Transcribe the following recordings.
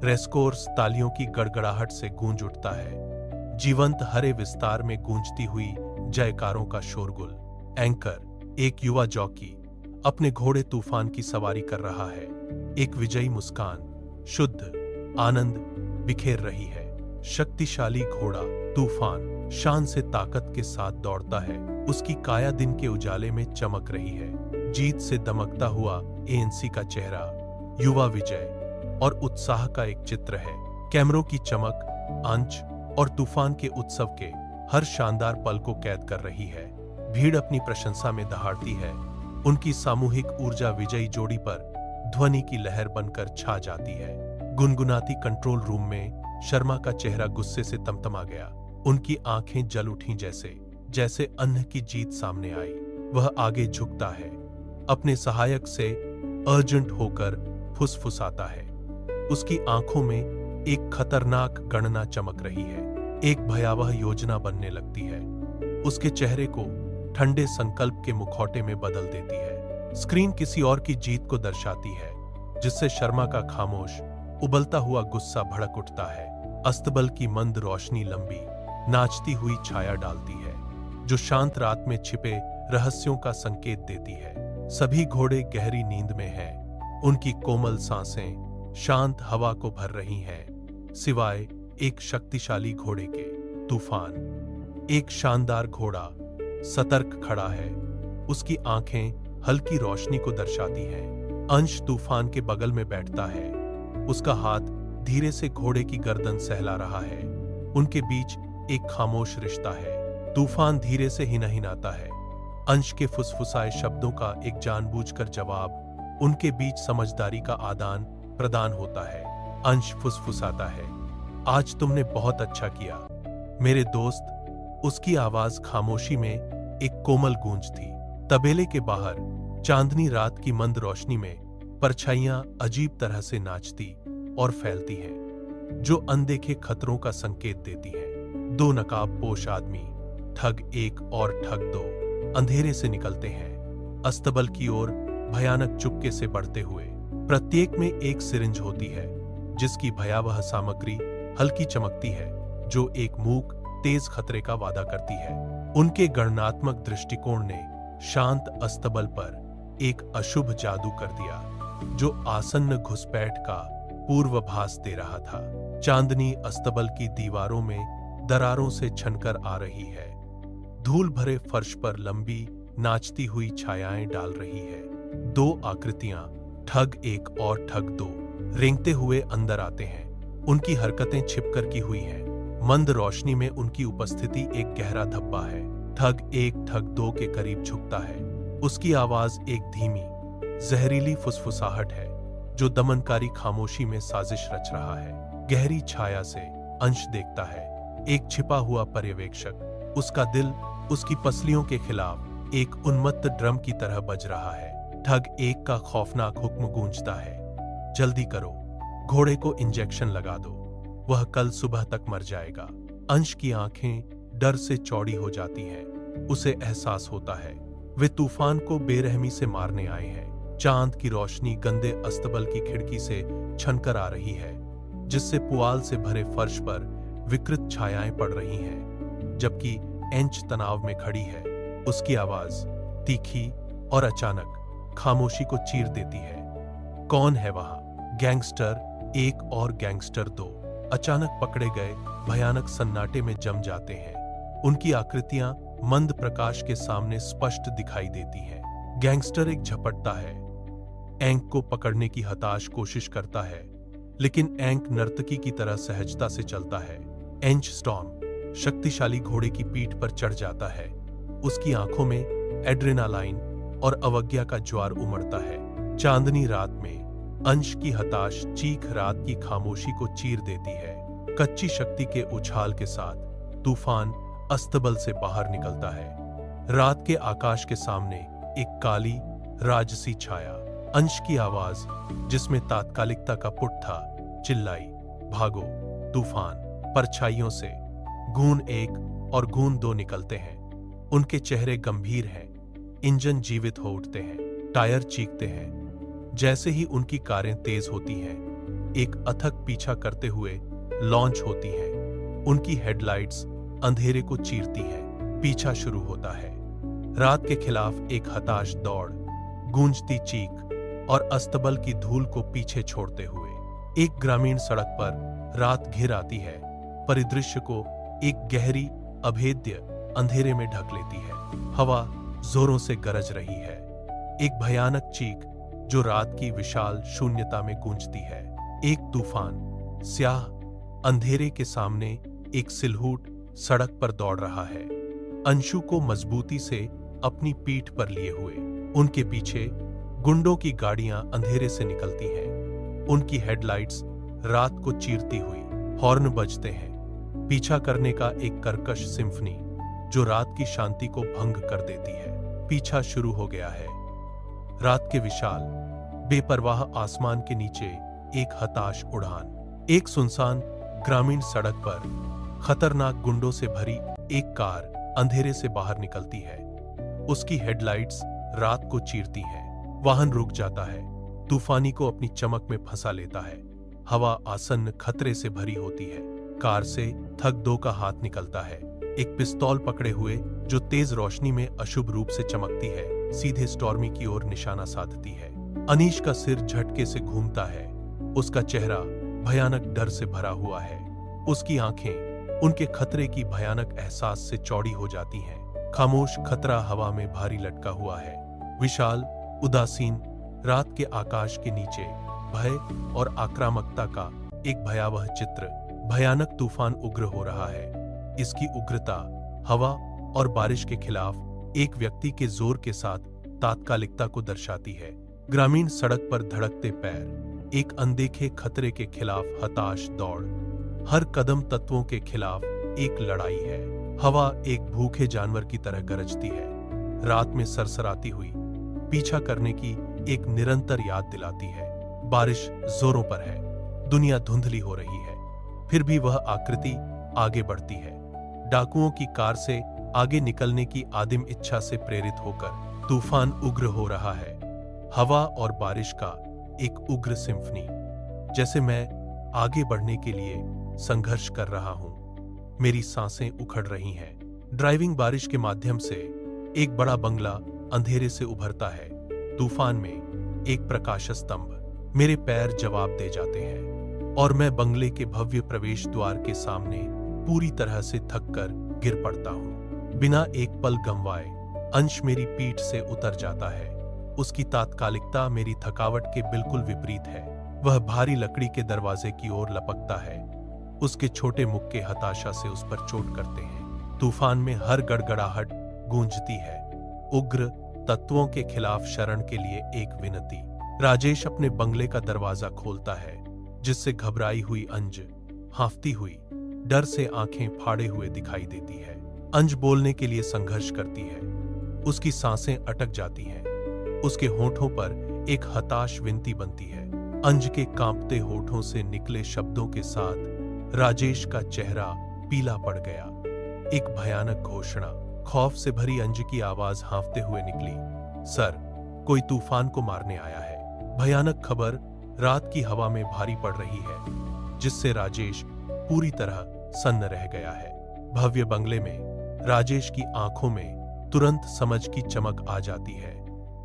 Racecourse तालियों की गड़गड़ाहट से गूंज उठता है, जीवंत हरे विस्तार में गूंजती हुई जयकारों का शोरगुल। एंकर, एक युवा जॉकी, अपने घोड़े तूफान की सवारी कर रहा है। एक विजयी मुस्कान, शुद्ध आनंद बिखेर रही है। शक्तिशाली घोड़ा तूफान शान से ताकत के साथ दौड़ता है। उसकी काया दिन के उजाले में चमक रही है। जीत से दमकता हुआ एएनसी का चेहरा युवा विजय और उत्साह का एक चित्र है। कैमरों की चमक अंश और तूफान के उत्सव के हर शानदार पल को कैद कर रही है। भीड़ अपनी प्रशंसा में दहाड़ती है। उनकी सामूहिक ऊर्जा विजयी जोड़ी पर ध्वनि की लहर बनकर छा जाती है। गुनगुनाती कंट्रोल रूम में शर्मा का चेहरा गुस्से से तमतमा गया। उनकी आंखें जल उठीं जैसे अन्य की जीत सामने आई। वह आगे झुकता है, अपने सहायक से अर्जेंट होकर फुसफुसाता है। उसकी आंखों में एक खतरनाक गणना चमक रही है। एक भयावह योजना बनने लगती है। उसके चेहरे को ठंडे संकल्प के मुखौटे में बदल देती है। स्क्रीन किसी और की जीत को दर्शाती है, जिससे शर्मा का खामोश उबलता हुआ गुस्सा भड़क उठता है। अस्तबल की मंद रोशनी लंबी नाचती हुई छाया डालती है, जो शांत रात में छिपे रहस्यों का संकेत देती है। सभी घोड़े गहरी नींद में हैं। उनकी कोमल सांसें शांत हवा को भर रही हैं, सिवाय एक शक्तिशाली घोड़े के। तूफान, एक शानदार घोड़ा, सतर्क खड़ा है। उसकी आंखें हल्की रोशनी को दर्शाती हैं। अंश तूफान के बगल में बैठता है। उसका हाथ धीरे से घोड़े की गर्दन सहला रहा है। उनके बीच एक खामोश रिश्ता है। तूफान धीरे से हिनहिनाता है। अंश के फुसफुसाए शब्दों का एक जानबूझकर जवाब। उनके बीच समझदारी का आदान प्रदान होता है। अंश फुसफुसाता है, आज तुमने बहुत अच्छा किया मेरे दोस्त। उसकी आवाज खामोशी में एक कोमल गूंज थी। तबेले के बाहर चांदनी रात की मंद रोशनी में परछाइयां अजीब तरह से नाचती और फैलती हैं, जो अनदेखे खतरों का संकेत देती हैं। दो नकाबपोश आदमी, ठग एक और ठग दो, अंधेरे से निकलते हैं, अस्तबल की ओर भयानक चुपके से बढ़ते हुए। प्रत्येक में एक सिरिंज होती है, जिसकी भयावह सामग्री हल्की चमकती है, जो एक मूक तेज खतरे का वादा करती है। उनके गणनात्मक दृष्टिकोण ने शांत अस्तबल पर एक अशुभ जादू कर दिया, जो आसन्न घुसपैठ का पूर्वाभास दे रहा था। चांदनी अस्तबल की दीवारों में दरारों से छनकर आ रही है। धूल भरे फर्श पर लंबी नाचती हुई छायाएं डाल रही है। दो आकृतियां, ठग एक और ठग दो, रेंगते हुए अंदर आते हैं। उनकी हरकतें छिपकर की हुई हैं। मंद रोशनी में उनकी उपस्थिति एक गहरा धब्बा है। ठग एक ठग दो के करीब झुकता है। उसकी आवाज एक धीमी, जहरीली फुसफुसाहट है, जो दमनकारी खामोशी में साजिश रच रहा है। गहरी छाया से अंश देखता है, एक छिपा हुआ पर्यवेक्षक। उसका दिल उसकी पसलियों के खिलाफ एक उन्मत्त ड्रम की तरह बज रहा है। ठग एक का खौफनाक हुक्म गूंजता है, जल्दी करो, घोड़े को इंजेक्शन लगा दो, वह कल सुबह तक मर जाएगा। अंश की आंखें डर से चौड़ी हो जाती हैं। उसे एहसास होता है वे तूफान को बेरहमी से मारने आए हैं। चांद की रोशनी गंदे अस्तबल की खिड़की से छनकर आ रही है, जिससे पुआल से भरे फर्श पर विकृत छायाएं पड़ रही हैं। जबकि एंच तनाव में खड़ी है। उसकी आवाज तीखी और अचानक खामोशी को चीर देती है। कौन है वहां? गैंगस्टर एक और गैंगस्टर दो अचानक पकड़े गए भयानक सन्नाटे में जम जाते हैं। उनकी आकृतियां मंद प्रकाश के सामने स्पष्ट दिखाई देती हैं। गैंगस्टर एक झपटता है, एंक को पकड़ने की हताश कोशिश करता है, लेकिन एंक नर्तकी की तरह सहजता से चलता है। एंच स्टॉर्म शक्तिशाली घोड़े की पीठ पर चढ़ जाता है। उसकी आंखों में एड्रेनालाइन और अवज्ञा का ज्वार उमड़ता है। चांदनी रात में अंश की हताश चीख रात की खामोशी को चीर देती है। कच्ची शक्ति के उछाल के साथ तूफान अस्तबल से बाहर निकलता है। रात के आकाश के सामने एक काली राजसी छाया। अंश की आवाज, जिसमें तात्कालिकता का पुट था, चिल्लाई, भागो। तूफान परछाइयों से गून एक और गून दो निकलते हैं। उनके चेहरे गंभीर हैं। इंजन जीवित हो उठते हैं, टायर चीखते हैं। जैसे ही उनकी कारें तेज होती हैं, एक अथक पीछा करते हुए लॉन्च होती हैं। उनकी हेडलाइट्स अंधेरे को चीरती हैं। पीछा शुरू होता है। रात के खिलाफ एक हताश दौड़, गूंजती चीख और अस्तबल की धूल को पीछे छोड़ते हुए। एक ग्रामीण सड़क पर रात घिर आती है, परिदृश्य को एक गहरी, अभेद्य अंधेरे में ढक लेती है। हवा जोरों से गरज रही है, एक भयानक चीख जो रात की विशाल शून्यता में गूंजती है। एक तूफान स्याह अंधेरे के सामने एक सिलहूट सड़क पर दौड़ रहा है, अंशु को मजबूती से अपनी पीठ पर लिए हुए। उनके पीछे गुंडों की गाड़ियां अंधेरे से निकलती हैं, उनकी हेडलाइट्स रात को चीरती हुई। हॉर्न बजते हैं, पीछा करने का एक कर्कश सिम्फनी जो रात की शांति को भंग कर देती है। पीछा शुरू हो गया है। रात के विशाल, बेपरवाह आसमान के नीचे एक हताश उड़ान। एक सुनसान ग्रामीण सड़क पर खतरनाक गुंडों से भरी एक कार अंधेरे से बाहर निकलती है। उसकी हेडलाइट्स रात को चीरती हैं। वाहन रुक जाता है, तूफानी को अपनी चमक में फंसा लेता है। हवा आसन्न खतरे से भरी होती है। कार से थक दो का हाथ निकलता है, एक पिस्तौल पकड़े हुए जो तेज रोशनी में अशुभ रूप से चमकती है, सीधे स्टॉर्मी की ओर निशाना साधती है। अनीश का सिर झटके से घूमता है, उसका चेहरा भयानक डर से भरा हुआ है। उसकी आंखें उनके खतरे की भयानक एहसास से चौड़ी हो जाती हैं। खामोश खतरा हवा में भारी लटका हुआ है। विशाल, उदासीन रात के आकाश के नीचे भय और आक्रामकता का एक भयावह चित्र। भयानक तूफान उग्र हो रहा है। इसकी उग्रता हवा और बारिश के खिलाफ एक व्यक्ति के जोर के साथ तात्कालिकता को दर्शाती है। ग्रामीण सड़क पर धड़कते पैर, एक अनदेखे खतरे के खिलाफ हताश दौड़। हर कदम तत्वों के खिलाफ एक लड़ाई है। हवा एक भूखे जानवर की तरह गरजती है, रात में सरसराती हुई, पीछा करने की एक निरंतर याद दिलाती है। बारिश जोरों पर है, दुनिया धुंधली हो रही है, फिर भी वह आकृति आगे बढ़ती है। डाकुओं की कार से आगे निकलने की आदिम इच्छा से प्रेरित होकर तूफान उग्र हो रहा है। हवा और बारिश का एक उग्र सिम्फनी, जैसे मैं आगे बढ़ने के लिए संघर्ष कर रहा हूं। मेरी सांसें उखड़ रही हैं। ड्राइविंग बारिश के माध्यम से एक बड़ा बंगला अंधेरे से उभरता है। तूफान में एक प्रकाश स्तंभ। मेरे पैर जवाब दे जाते हैं और मैं बंगले के भव्य प्रवेश द्वार के सामने पूरी तरह से थककर गिर पड़ता हूं। बिना एक पल गंवाए अंश मेरी पीठ से उतर जाता है। उसकी तात्कालिकता मेरी थकावट के बिल्कुल विपरीत है। वह भारी लकड़ी के दरवाजे की ओर लपकता है। उसके छोटे मुक्के हताशा से उस पर चोट करते हैं। तूफान में हर गड़गड़ाहट गूंजती है, उग्र तत्वों के खिलाफ शरण के लिए एक विनती। राजेश अपने बंगले का दरवाजा खोलता है, जिससे घबराई हुई अंज हांफती हुई डर से आंखें फाड़े हुए दिखाई देती है। अंज बोलने के लिए संघर्ष करती है, उसकी सांसें अटक जाती हैं। उसके होठों पर एक हताश विनती बनती है। अंज के कांपते होठों से निकले शब्दों के साथ राजेश का चेहरा पीला पड़ गया। एक भयानक घोषणा। खौफ से भरी अंज की आवाज हांफते हुए निकली, सर, कोई तूफान को मारने आया है। भयानक खबर रात की हवा में भारी पड़ रही है, जिससे राजेश पूरी तरह सन्न रह गया है। भव्य बंगले में राजेश की आंखों में तुरंत समझ की चमक आ जाती है।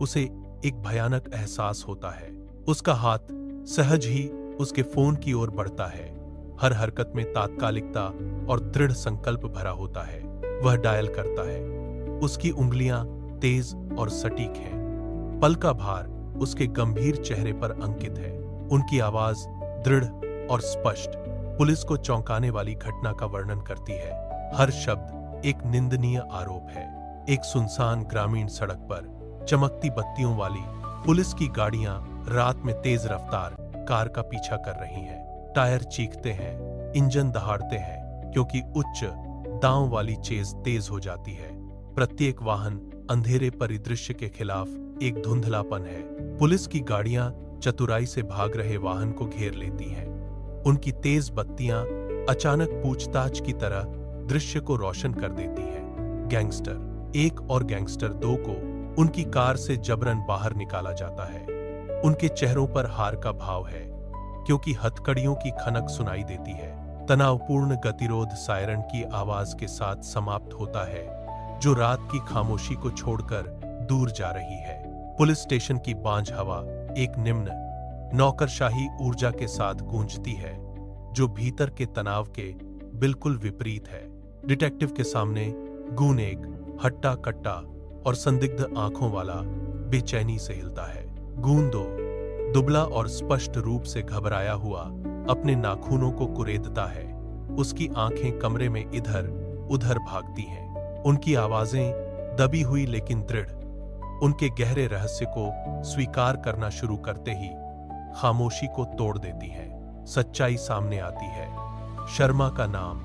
उसे एक भयानक एहसास होता है। उसका हाथ सहज ही उसके फोन की ओर बढ़ता है। हर हरकत में तात्कालिकता और दृढ़ संकल्प भरा होता है। वह डायल करता है। उसकी उंगलियां तेज और सटीक हैं। पल का भार उसके गंभीर चेहरे पर अंकित है। उनकी आवाज दृढ़ और स्पष्ट, पुलिस को चौंकाने वाली घटना का वर्णन करती है। हर शब्द एक निंदनीय आरोप है। एक सुनसान ग्रामीण सड़क पर चमकती बत्तियों वाली पुलिस की गाड़ियां रात में तेज रफ्तार कार का पीछा कर रही हैं। टायर चीखते हैं, इंजन दहाड़ते हैं, क्योंकि उच्च दांव वाली चेज तेज हो जाती है। प्रत्येक वाहन अंधेरे परिदृश्य के खिलाफ एक धुंधलापन है। पुलिस की गाड़ियां चतुराई से भाग रहे वाहन को घेर लेती हैं। उनकी तेज बत्तियां अचानक पूछताछ की तरह दृश्य को रोशन कर देती हैं। गैंगस्टर 1 और गैंगस्टर 2 को उनकी कार से जबरन बाहर निकाला जाता है। उनके चेहरों पर हार का भाव है। क्योंकि हथकड़ियों की खनक सुनाई देती है। तनावपूर्ण गतिरोध सायरन की आवाज के साथ समाप्त होता है, जो रात की खामोशी को छोड़कर दूर जा रही है। पुलिस स्टेशन की बांझ हवा एक निम्न नौकरशाही ऊर्जा के साथ गूंजती है, जो भीतर के तनाव के बिल्कुल विपरीत है। डिटेक्टिव के सामने गून एक हट्टा कट्टा और संदिग्ध आंखों वाला बेचैनी से हिलता है। गून दो दुबला और स्पष्ट रूप से घबराया हुआ अपने नाखूनों को कुरेदता है। उसकी आंखें कमरे में इधर उधर भागती हैं। उनकी आवाजें दबी हुई लेकिन दृढ़, उनके गहरे रहस्य को स्वीकार करना शुरू करते ही खामोशी को तोड़ देती हैं। सच्चाई सामने आती है। शर्मा का नाम,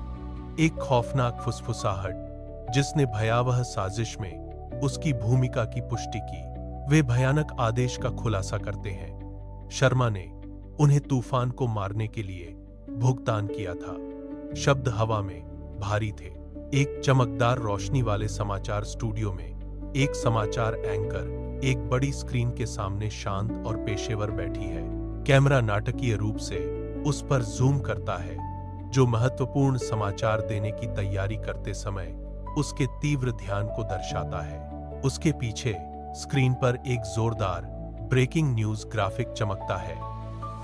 एक खौफनाक फुसफुसाहट जिसने भयावह साजिश में उसकी भूमिका की पुष्टि की। वे भयानक आदेश का खुलासा करते हैं। शर्मा ने उन्हें तूफान को मारने के लिए भुगतान किया था। शब्द हवा में भारी थे। एक चमकदार रोशनी वाले समाचार स्टूडियो में एक समाचार एंकर एक बड़ी स्क्रीन के सामने शांत और पेशेवर बैठी है। कैमरा नाटकीय रूप से उस पर जूम करता है, जो महत्वपूर्ण समाचार देने की तैयारी करते समय उसके तीव्र ध्यान को दर्शाता है। उसके पीछे स्क्रीन पर एक जोरदार ब्रेकिंग न्यूज ग्राफिक चमकता है,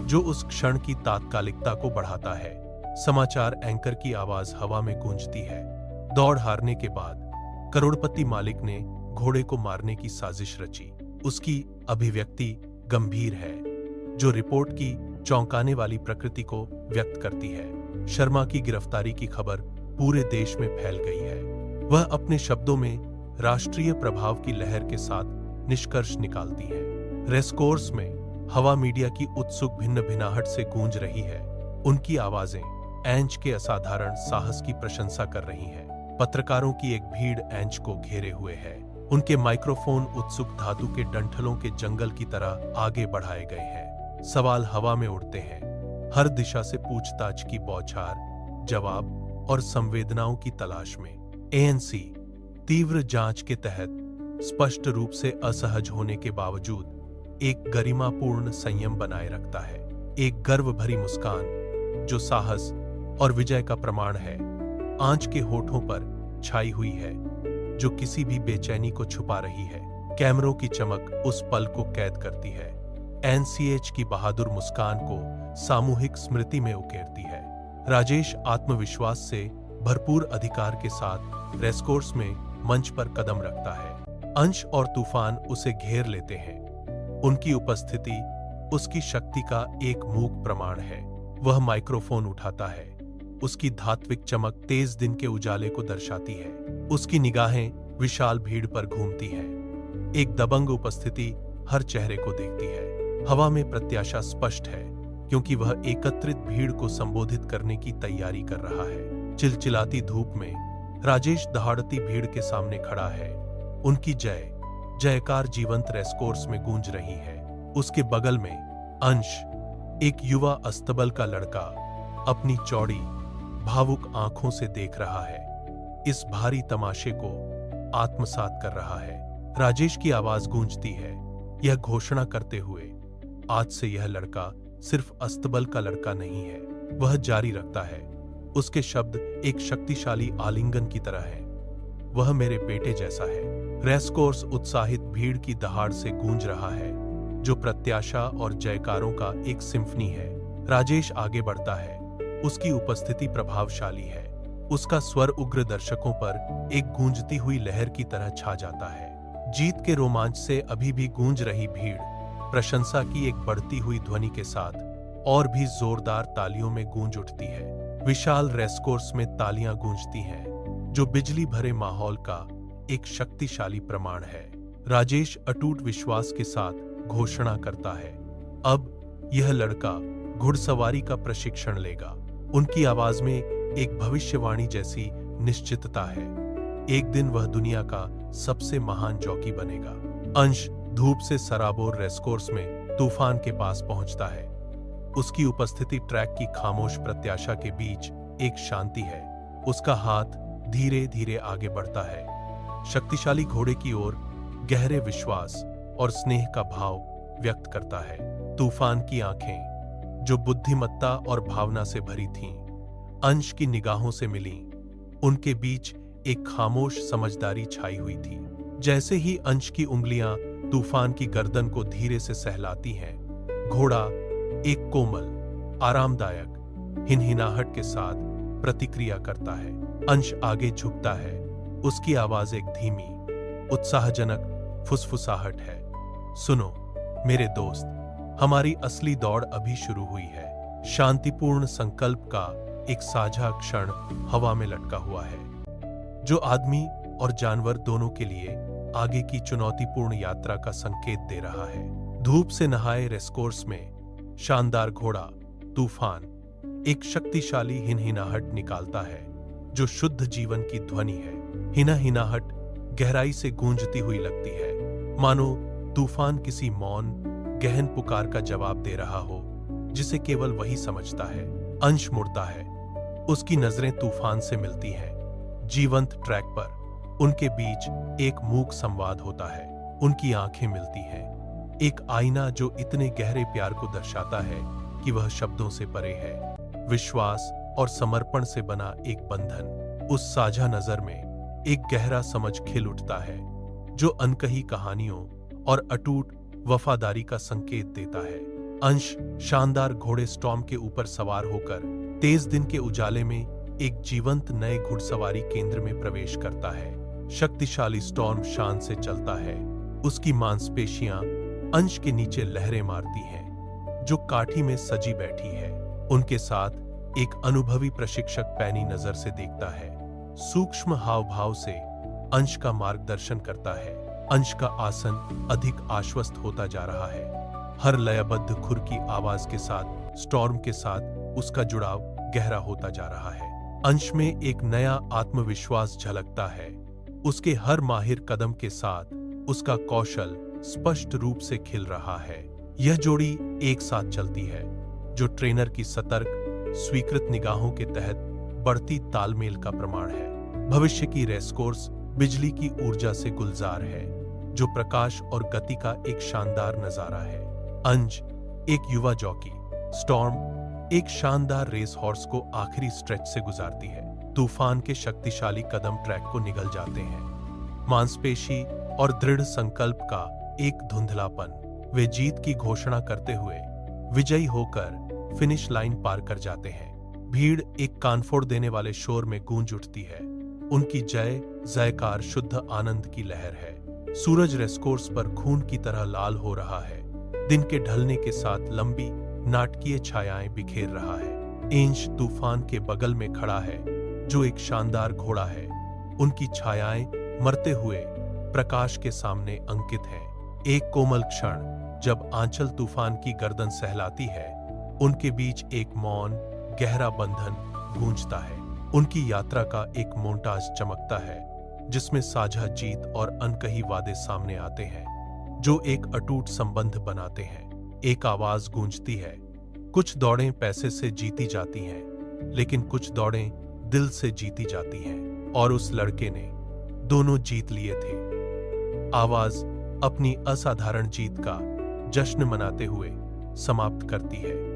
जो उस क्षण की तात्कालिकता को बढ़ाता है। समाचार एंकर की आवाज हवा में गूंजती है। दौड़ हारने के बाद करोड़पति मालिक ने घोड़े को मारने की साजिश रची। उसकी अभिव्यक्ति गंभीर है, जो रिपोर्ट की चौंकाने वाली प्रकृति को व्यक्त करती है। शर्मा की गिरफ्तारी की खबर पूरे देश में फैल गई है। वह अपने शब्दों में राष्ट्रीय प्रभाव की लहर के साथ निष्कर्ष निकालती है। रेसकोर्स में हवा मीडिया की उत्सुक भिन्न भिन्नाहट से गूंज रही है। उनकी आवाजें एंच के असाधारण साहस की प्रशंसा कर रही हैं। पत्रकारों की एक भीड़ एंच को घेरे हुए है। उनके माइक्रोफोन उत्सुक धातु के डंठलों के जंगल की तरह आगे बढ़ाए गए हैं। सवाल हवा में उड़ते हैं। हर दिशा से पूछताछ की बौछार, जवाब और संवेदनाओं की तलाश में। एएनसी तीव्र जांच के तहत स्पष्ट रूप से असहज होने के बावजूद एक गरिमापूर्ण संयम बनाए रखता है। एक गर्व भरी मुस्कान जो साहस और विजय का प्रमाण है, आंच के होठों पर छाई हुई है, जो किसी भी बेचैनी को छुपा रही है। कैमरों की चमक उस पल को कैद करती है। एनसीएच की बहादुर मुस्कान को सामूहिक स्मृति में उकेरती है। राजेश आत्मविश्वास से भरपूर अधिकार के साथ रेसकोर्स में मंच पर कदम रखता है। अंश और तूफान उसे घेर लेते हैं। उनकी उपस्थिति उसकी शक्ति का एक मूक प्रमाण है। वह माइक्रोफोन उठाता है। उसकी धात्विक चमक तेज दिन के उजाले को दर्शाती है। उसकी निगाहें विशाल भीड़ पर घूमती हैं। एक दबंग उपस्थिति हर चेहरे को देखती है। हवा में प्रत्याशा स्पष्ट है, क्योंकि वह एकत्रित भीड़ को संबोधित करने की तैयारी कर रहा है। चिलचिलाती धूप में राजेश दहाड़ती भीड़ के सामने खड़ा है। उनकी जयकार जीवंत रेसकोर्स में गूंज रही है। उसके बगल में अंश, एक युवा अस्तबल का लड़का, अपनी चौड़ी भावुक आंखों से देख रहा है। इस भारी तमाशे को आत्मसात कर रहा है। राजेश की आवाज गूंजती है, यह घोषणा करते हुए, आज से यह लड़का सिर्फ अस्तबल का लड़का नहीं है। वह जारी रखता है, उसके शब्द एक शक्तिशाली आलिंगन की तरह है। वह मेरे बेटे जैसा है। रेसकोर्स उत्साहित भीड़ की दहाड़ से गूंज रहा है, जो प्रत्याशा और जयकारों का एक सिम्फनी है। राजेश आगे बढ़ता है। उसकी उपस्थिति प्रभावशाली है। उसका स्वर उग्र दर्शकों पर एक गूंजती हुई लहर की तरह छा जाता है। जीत के रोमांच से अभी भी गूंज रही भीड़ प्रशंसा की एक बढ़ती हुई ध्वनि के साथ और भी जोरदार तालियों में गूंज उठती है। विशाल रेसकोर्स में तालियां गूंजती हैं, जो बिजली भरे माहौल का एक शक्तिशाली प्रमाण है। राजेश अटूट विश्वास के साथ घोषणा करता है, अब यह लड़का घुड़सवारी का प्रशिक्षण लेगा। उनकी आवाज में एक भविष्यवाणी जैसी निश्चितता है। एक दिन वह दुनिया का सबसे महान जॉकी बनेगा। अंश धूप से सराबोर रेसकोर्स में तूफान के पास पहुंचता है। उसकी उपस्थिति ट्रैक की खामोश प्रत्याशा के बीच एक शांति है। उसका हाथ धीरे धीरे आगे बढ़ता है, शक्तिशाली घोड़े की ओर गहरे विश्वास और स्नेह का भाव व्यक्त करता है। तूफान की आंखें जो बुद्धिमत्ता और भावना से भरी थीं, अंश की निगाहों से मिलीं। उनके बीच एक खामोश समझदारी छाई हुई थी। जैसे ही अंश की उंगलियां तूफान की गर्दन को धीरे से सहलाती हैं, घोड़ा एक कोमल, आरामदायक हिनहिनाहट के साथ प्रतिक्रिया करता है। अंश आगे झुकता है। उसकी आवाज एक धीमी, उत्साहजनक फुसफुसाहट है। सुनो मेरे दोस्त, हमारी असली दौड़ अभी शुरू हुई है। शांतिपूर्ण संकल्प का एक साझा क्षण हवा में लटका हुआ है, जो आदमी और जानवर दोनों के लिए आगे की चुनौतीपूर्ण यात्रा का संकेत दे रहा है। धूप से नहाए रेसकोर्स में शानदार घोड़ा तूफान एक शक्तिशाली हिनहिनाहट निकालता है, जो शुद्ध जीवन की ध्वनि है। हिनहिनाहट गहराई से गूंजती हुई लगती है, मानो तूफान किसी मौन गहन पुकार का जवाब दे रहा हो, जिसे केवल वही समझता है। अंश मुड़ता है। उसकी नजरें तूफान से मिलती हैं। जीवंत ट्रैक पर उनके बीच एक मूक संवाद होता है। उनकी आंखें मिलती हैं, एक आईना जो इतने गहरे प्यार को दर्शाता है कि वह शब्दों से परे है। विश्वास और समर्पण से बना एक बंधन। उस साझा नजर में एक गहरा समझ खिल उठता है, जो अनकही कहानियों और अटूट वफादारी का संकेत देता है। अंश शानदार घोड़े स्टॉर्म के ऊपर सवार होकर तेज दिन के उजाले में एक जीवंत नए घुड़सवारी केंद्र में प्रवेश करता है। शक्तिशाली स्टॉर्म शान से चलता है। उसकी मांसपेशियां अंश के नीचे लहरें मारती हैं, जो काठी में सजी बैठी है। उनके साथ एक अनुभवी प्रशिक्षक पैनी नजर से देखता है। सूक्ष्म हाव भाव से अंश का मार्गदर्शन करता है। अंश का आसन अधिक आश्वस्त होता जा रहा है। हर लयबद्ध खुर की आवाज के साथ स्टॉर्म के साथ उसका जुड़ाव गहरा होता जा रहा है। अंश में एक नया आत्मविश्वास झलकता है। उसके हर माहिर कदम के साथ उसका कौशल स्पष्ट रूप से खिल रहा है। यह जोड़ी एक साथ चलती है, जो ट्रेनर की सतर्क, स्वीकृत निगाहों के तहत बढ़ती तालमेल का प्रमाण है। भविष्य की रेसकोर्स बिजली की ऊर्जा से गुलजार है, जो प्रकाश और गति का एक शानदार नजारा है। अंश एक युवा जॉकी, स्टॉर्म एक शानदार रेस हॉर्स को आखिरी स्ट्रेच से गुजारती है। तूफान के शक्तिशाली कदम ट्रैक को निगल जाते हैं। मांसपेशी और दृढ़ संकल्प का एक धुंधलापन। वे जीत की घोषणा करते हुए विजयी होकर फिनिश लाइन पार कर जाते हैं। भीड़ एक कानफोड़ देने वाले शोर में गूंज उठती है। उनकी जय जयकार शुद्ध आनंद की लहर है। सूरज रेसकोर्स पर खून की तरह लाल हो रहा है। दिन के ढलने के साथ लंबी नाटकीय छायाएं बिखेर रहा है। एंश तूफान के बगल में खड़ा है, जो एक शानदार घोड़ा है। उनकी छायाएं मरते हुए प्रकाश के सामने अंकित हैं। एक कोमल क्षण जब आंचल तूफान की गर्दन सहलाती है, उनके बीच एक मौन गहरा बंधन गूंजता है। उनकी यात्रा का एक मोन्टाज चमकता है, जिसमें साझा जीत और अनकही वादे सामने आते हैं, जो एक अटूट संबंध बनाते हैं। एक आवाज गूंजती है, कुछ दौड़ें पैसे से जीती जाती हैं, लेकिन कुछ दौड़ें दिल से जीती जाती हैं। और उस लड़के ने दोनों जीत लिए थे। आवाज अपनी असाधारण जीत का जश्न मनाते हुए समाप्त करती है।